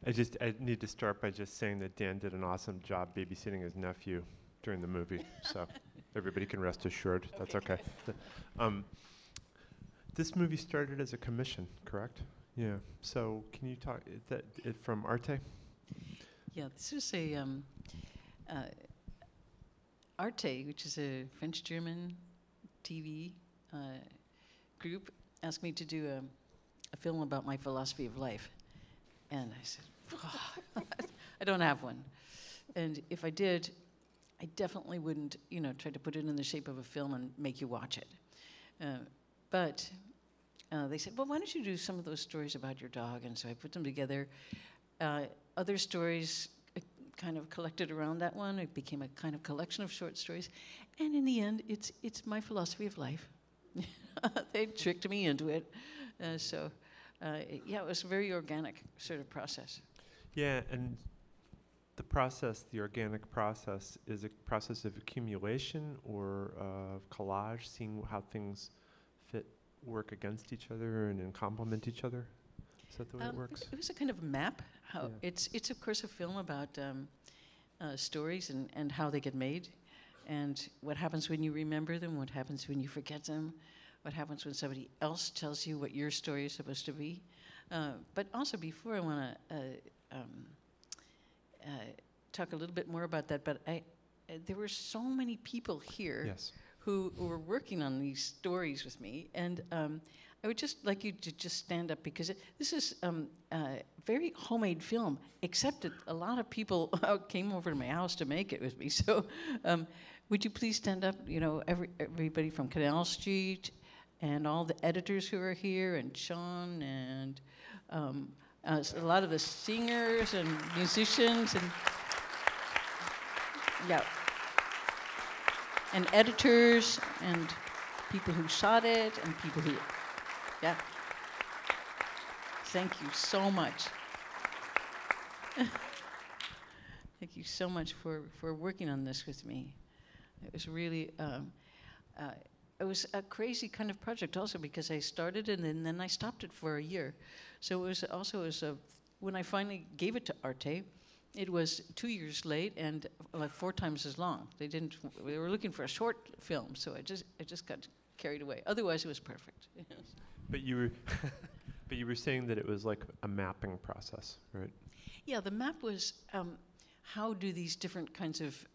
I need to start by just saying that Dan did an awesome job babysitting his nephew during the movie, so everybody can rest assured. That's okay. This movie started as a commission, correct? Yeah. So can you talk from Arte? Yeah, this is a Arte, which is a French-German TV group, asked me to do a film about my philosophy of life. And I said, oh, I don't have one. And if I did, I definitely wouldn't, try to put it in the shape of a film and make you watch it. But they said, well, why don't you do some of those stories about your dog? And so I put them together. Other stories kind of collected around that one. It became a kind of collection of short stories. And in the end, it's my philosophy of life. They tricked me into it. Yeah, it was a very organic sort of process. Yeah, and the organic process, is a process of accumulation or of collage, seeing how things work against each other and then complement each other? Is that the way it works? It was a kind of map. It's of course a film about stories and how they get made, and what happens when you remember them, what happens when you forget them, what happens when somebody else tells you what your story is supposed to be. But also, before I want to talk a little bit more about that, but there were so many people here. Yes. Who were working on these stories with me, and I would just like you to just stand up, because this is a very homemade film, except that a lot of people came over to my house to make it with me. So would you please stand up, everybody from Canal Street, and all the editors who are here, and Sean, and a lot of the singers and musicians, and yeah. And editors, and people who shot it, and people who, yeah. Thank you so much. Thank you so much for working on this with me. It was really, it was a crazy kind of project also, because I started it and then I stopped it for a year. So it was also, when I finally gave it to Arte, it was 2 years late and like 4 times as long. They were looking for a short film, so I just got carried away. Otherwise, it was perfect. But you were saying that it was like a mapping process, right? Yeah, the map was how do these different kinds of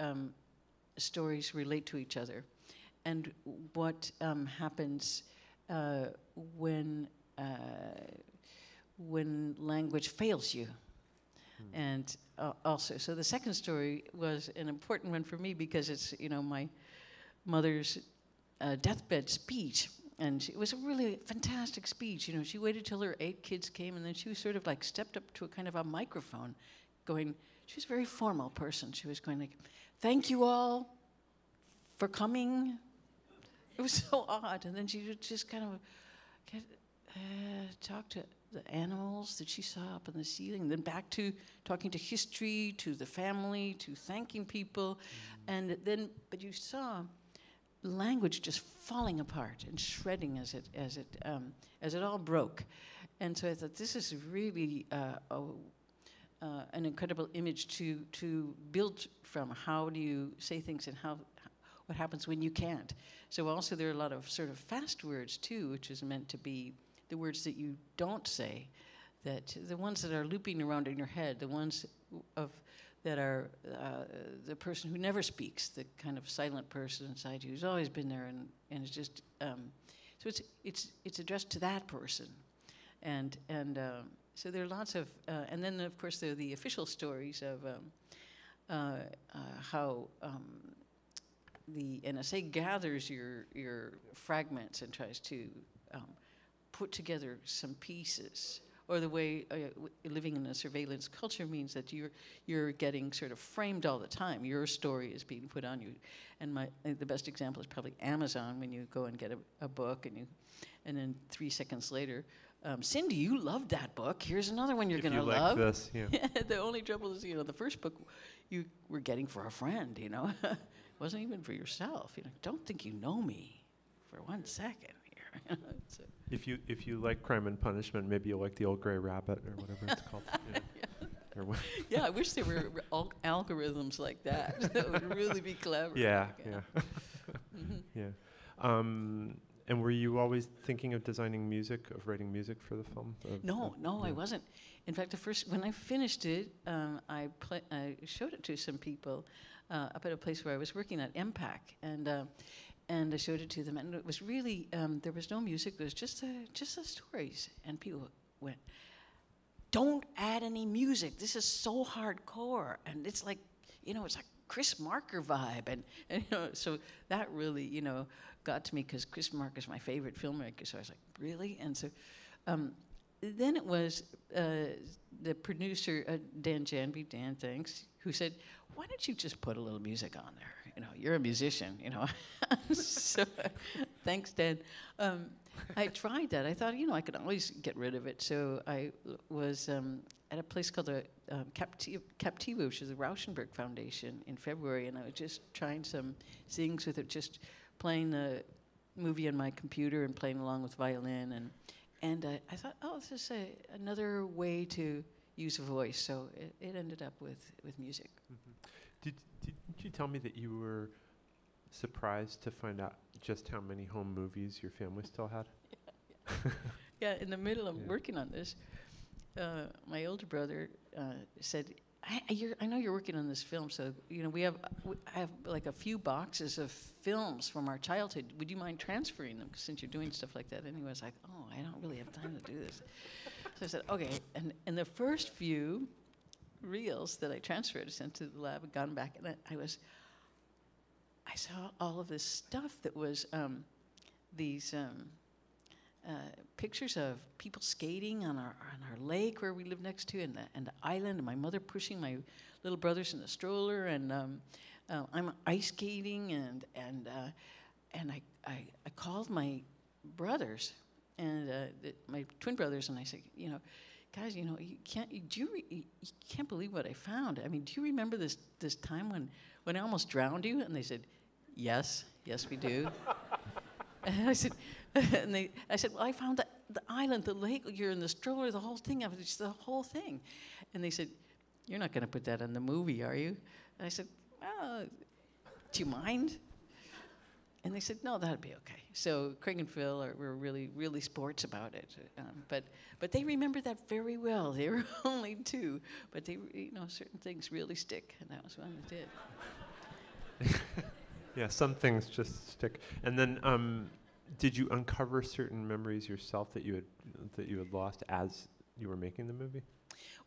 stories relate to each other, and what happens when language fails you. And also, so the second story was an important one for me, because it's, my mother's deathbed speech. And it was a really fantastic speech. She waited till her 8 kids came, and then she was sort of like stepped up to a kind of a microphone going, she was a very formal person. She was going like, thank you all for coming. It was so odd. And then she would just kind of talk to the animals that she saw up in the ceiling, and then back to talking to history, to the family, to thanking people, and then, but you saw language just falling apart and shredding as it all broke, and so I thought this is really an incredible image to build from. How do you say things, and what happens when you can't? So also there are a lot of sort of fast words too, which is meant to be the words that you don't say, that the ones that are looping around in your head, the ones that are the person who never speaks, the kind of silent person inside you who's always been there, and it's just so it's addressed to that person, and so there are lots of and then of course there are the official stories of how the NSA gathers your fragments and tries to put together some pieces, or the way living in a surveillance culture means that you're getting sort of framed all the time. Your story is being put on you, and the best example is probably Amazon, when you go and get a book, and then 3 seconds later, Cindy, you loved that book. Here's another one you're going to love. This, yeah. The only trouble is, the first book you were getting for a friend. It wasn't even for yourself. Don't think you know me for 1 second. So. If you like Crime and Punishment, maybe you'll like The Old Gray Rabbit, or whatever it's called. Yeah. Yeah. Yeah, I wish there were algorithms like that. That would really be clever. Yeah, Yeah. yeah. Mhm. Yeah. And were you always thinking of designing music, of writing music for the film? No, I yeah. wasn't. In fact, when I finished it, I showed it to some people up at a place where I was working at MPAC, and I showed it to them, and it was really there was no music. There was just the stories, and people went, "Don't add any music. This is so hardcore," and it's like, it's like Chris Marker vibe, and so that really got to me, because Chris Marker is my favorite filmmaker. So I was like, really? And so then it was the producer, Dan Janby, Dan, thanks, who said, why don't you just put a little music on there? You're a musician, So thanks, Dan. I tried that. I thought, I could always get rid of it. So I was at a place called the Captiva, which is the Rauschenberg Foundation, in February, and I was just trying some things with it, just playing the movie on my computer and playing along with violin, and I thought, this is another way to use a voice. So it ended up with music. Mm-hmm. Didn't you tell me that you were surprised to find out just how many home movies your family still had? Yeah, in the middle of Yeah. working on this, my older brother said, I know you're working on this film, so I have like a few boxes of films from our childhood. Would you mind transferring them? 'Cause since you're doing stuff like that anyway, I was like, I don't really have time to do this. So I said, okay. And the first few reels that I transferred, sent to the lab, and gone back, and I saw all of this stuff that was these pictures of people skating on our lake where we live next to, and the island, and my mother pushing my little brothers in the stroller, and I'm ice skating, and I called my brothers and my twin brothers, and I said, guys, you can't believe what I found. I mean, do you remember this time when I almost drowned you? And they said, yes, we do. And I said, well, I found the island, the lake, you're in the stroller, the whole thing, just the whole thing. And they said, you're not going to put that in the movie, are you? And I said, well, do you mind? And they said, no, that'd be okay. So Craig and Phil were really, really sports about it. But they remember that very well. They were only 2, but they, certain things really stick, and that was one that did. Yeah, some things just stick. And then, did you uncover certain memories yourself that you had lost as you were making the movie?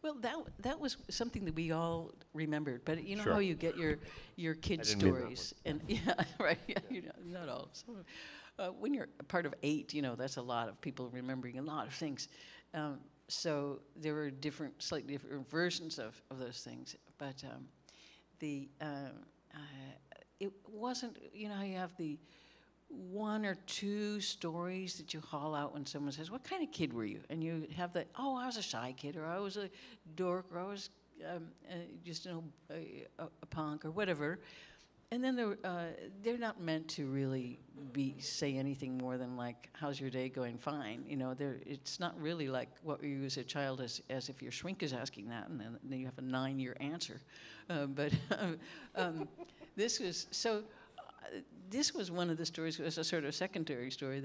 Well, that was something that we all remembered. But you know Sure. how you get your kids' I didn't mean that stories, and yeah, right. Yeah, not all. So, when you're a part of 8, that's a lot of people remembering a lot of things. So there were slightly different versions of those things. But it wasn't. You have the 1 or 2 stories that you haul out when someone says, what kind of kid were you? And you have that, I was a shy kid, or I was a dork, or I was just a punk, or whatever. And then they're not meant to really say anything more than like, how's your day going? Fine. It's not really like what were you as a child, as if your shrink is asking that, and then you have a 9-year answer. But this was so. This was one of the stories. It was a sort of secondary story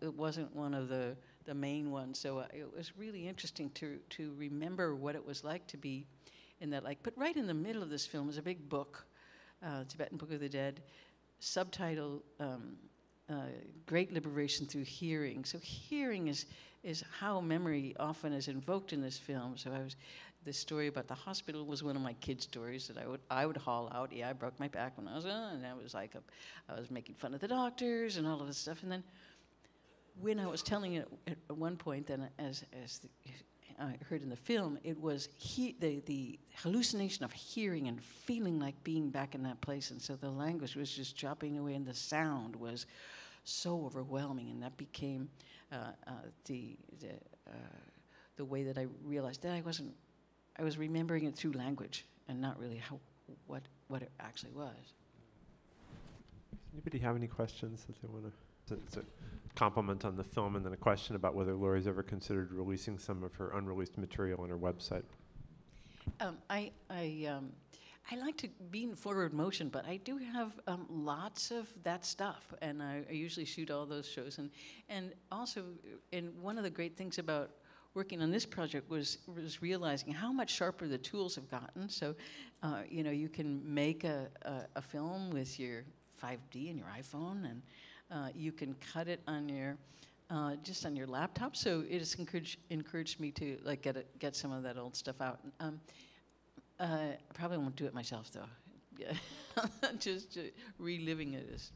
it wasn't one of the main ones. So it was really interesting to remember what it was like to be in that. But right in the middle of this film is a big book, Tibetan Book of the Dead, subtitle "Great Liberation Through Hearing." So hearing is how memory often is invoked in this film. So the story about the hospital was one of my kids' stories that I would haul out. Yeah, I broke my back when I was and I was like, I was making fun of the doctors and all of this stuff. And then when I was telling it at one point, then as I heard in the film, it was the hallucination of hearing and feeling like being back in that place. And so the language was just chopping away, and the sound was so overwhelming, and that became the way that I realized that I was remembering it through language and not really what it actually was. Anybody have any questions that they want to? It's a compliment on the film, and then a question about whether Laurie's ever considered releasing some of her unreleased material on her website. I like to be in forward motion, but I do have lots of that stuff, and I usually shoot all those shows. And also, and one of the great things about working on this project was realizing how much sharper the tools have gotten. So, you know, you can make a film with your 5D and your iPhone, and you can cut it on your just on your laptop. So it has encouraged me to like get some of that old stuff out. I probably won't do it myself, though. Yeah, just reliving it is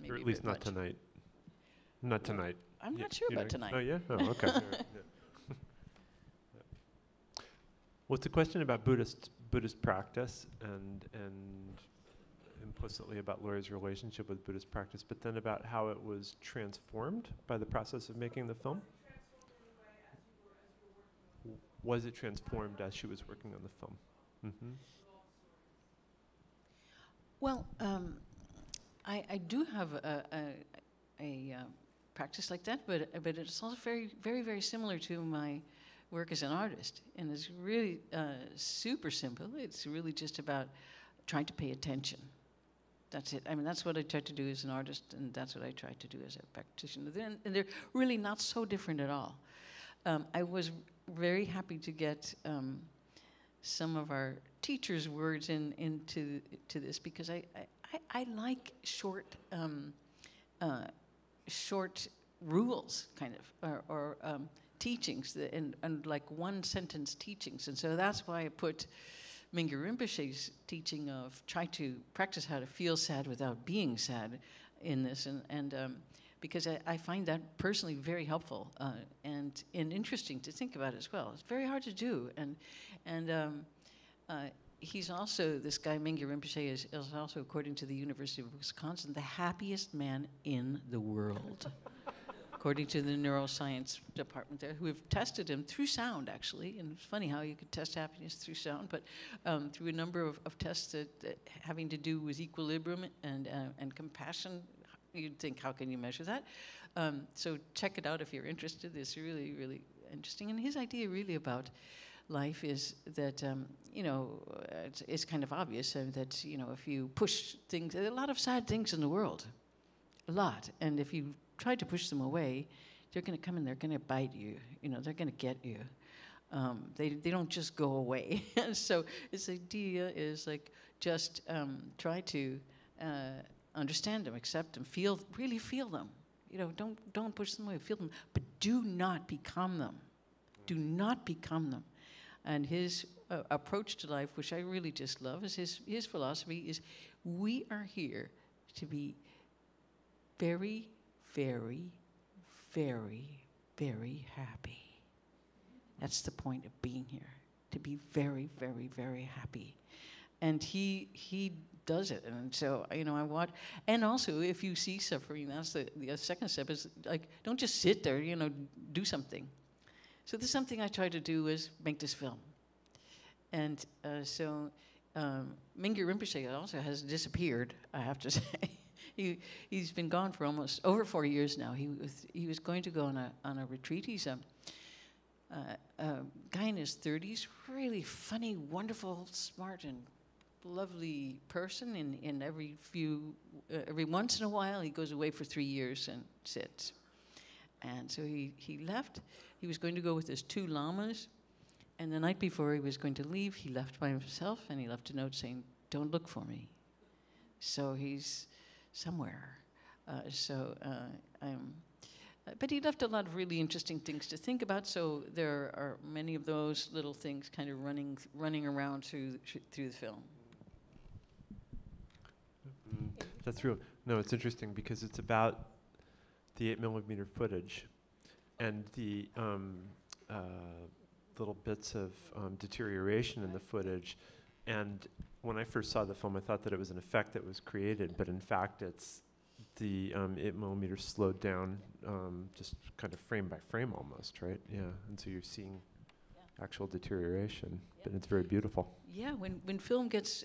maybe Or at least a bit not much. tonight. Not tonight. I'm Yeah, not sure you about know- tonight. Oh, yeah? Oh, okay. All right, yeah. Well, it's a question about Buddhist practice and implicitly about Laurie's relationship with Buddhist practice, but then about how it was transformed by the process of making the film. Was it transformed as she was working on the film? Mm-hmm. Well, I do have a practice like that, but it's also very similar to my work as an artist, and it's really super simple. It's really just about trying to pay attention. That's it. I mean, that's what I try to do as an artist, and that's what I try to do as a practitioner. And they're really not so different at all. I was very happy to get some of our teachers' words into this, because I like short rules, kind of, or teachings, and like one sentence teachings. And so that's why I put Mingyur Rinpoche's teaching of try to practice how to feel sad without being sad in this, and because I find that personally very helpful and interesting to think about as well. It's very hard to do, and he's also, this guy Mingyur Rinpoche is also, according to the University of Wisconsin, the happiest man in the world. According to the neuroscience department there, who have tested him through sound, actually. And it's funny how you could test happiness through sound, but through a number of tests that having to do with equilibrium and compassion. You'd think, how can you measure that? So check it out if you're interested. It's really, really interesting. And his idea really about life is that, you know, it's kind of obvious that, you know, if you push things, there are a lot of sad things in the world. A lot. And if you try to push them away, they're going to come and they're going to bite you. You know, they're going to get you. They don't just go away. So his idea is like just try to understand them, accept them, really feel them. You know, don't push them away. Feel them, but do not become them. Do not become them. And his approach to life, which I really just love, is his philosophy is we are here to be very, very, very, very happy. That's the point of being here, to be very, very, very happy. And he does it. And so, you know, I watch. And also, if you see suffering, that's the second step is, like, don't just sit there, you know, do something. So this is something I tried to do, is make this film. And so Mingyur Rinpoche also has disappeared, I have to say. He's been gone for almost over 4 years now. He was going to go on a retreat. He's a guy in his 30s, really funny, wonderful, smart, and lovely person. And every once in a while, he goes away for 3 years and sits. And so he left. He was going to go with his 2 lamas. And the night before he was going to leave, he left by himself, and he left a note saying, "Don't look for me." So he's somewhere. But he left a lot of really interesting things to think about. So there are many of those little things kind of running around through the film. That's real. No, it's interesting because it's about the 8mm footage and the little bits of deterioration in the footage. And when I first saw the film, I thought that it was an effect that was created, but in fact, it's the 8mm slowed down, just kind of frame by frame almost, right? Yeah, and so you're seeing actual deterioration, but it's very beautiful. Yeah, when film gets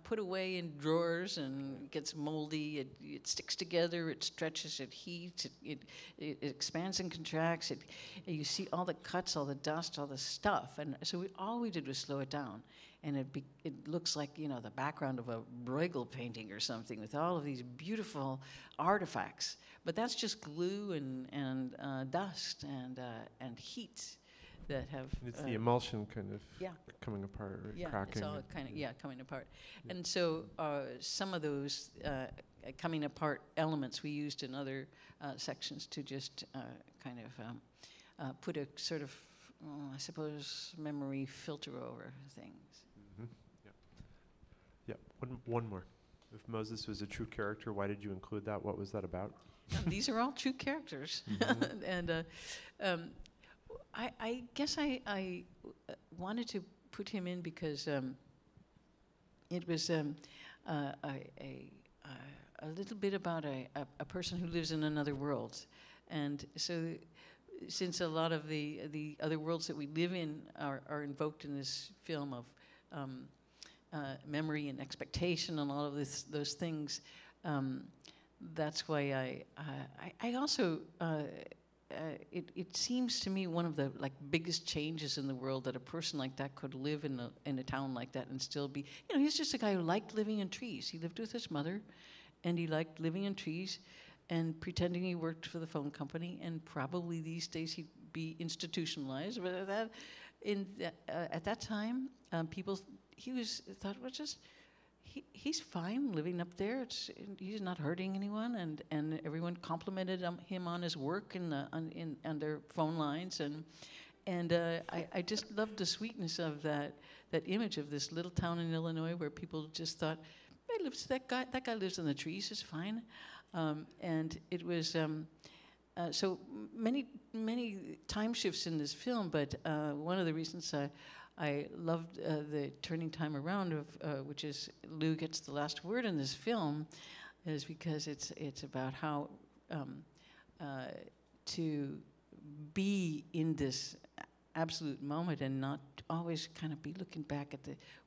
put away in drawers and gets moldy. It sticks together. It stretches. It heats. It expands and contracts. You see all the cuts, all the dust, all the stuff. And so all we did was slow it down. And it looks like, you know, the background of a Bruegel painting or something with all of these beautiful artifacts. But that's just glue and dust and heat that have. It's the emulsion kind of yeah. coming apart, right? Yeah, Cracking. it's all kind of coming apart. Yeah. And so some of those coming apart elements we used in other sections to just kind of put a sort of, I suppose, memory filter over things. Mm-hmm. Yeah. One more. If Moses was a true character, why did you include that? What was that about? These are all true characters. Mm-hmm. And I guess I wanted to put him in because it was a little bit about a person who lives in another world. And so since a lot of the other worlds that we live in are invoked in this film of memory and expectation and all of those things, that's why I also it seems to me one of the biggest changes in the world that a person like that could live in a town like that and still be, you know, he's just a guy who liked living in trees. He lived with his mother, and he liked living in trees and pretending he worked for the phone company, and probably these days he'd be institutionalized. But at that time, people thought, well, just he's fine living up there. He's not hurting anyone, and everyone complimented him on his work on their phone lines, and I just loved the sweetness of that image of this little town in Illinois where people just thought, hey, that guy lives in the trees, is fine, and it was so many time shifts in this film. But one of the reasons I loved the turning time around of which is Lou gets the last word in this film, is because it's about how to be in this absolute moment and not always kind of be looking back at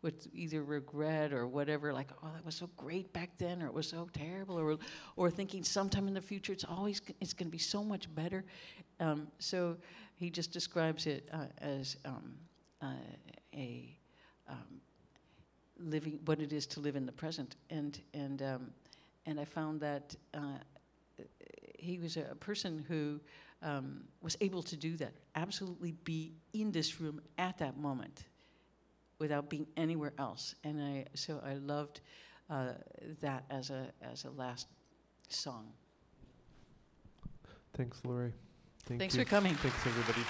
with either regret or whatever, like, oh, that was so great back then, or it was so terrible, or thinking sometime in the future it's going to be so much better. So he just describes it as living, what it is to live in the present, and I found that he was a person who was able to do that, absolutely be in this room at that moment, without being anywhere else, and so I loved that as a last song. Thanks, Laurie. Thanks for coming. Thanks, everybody.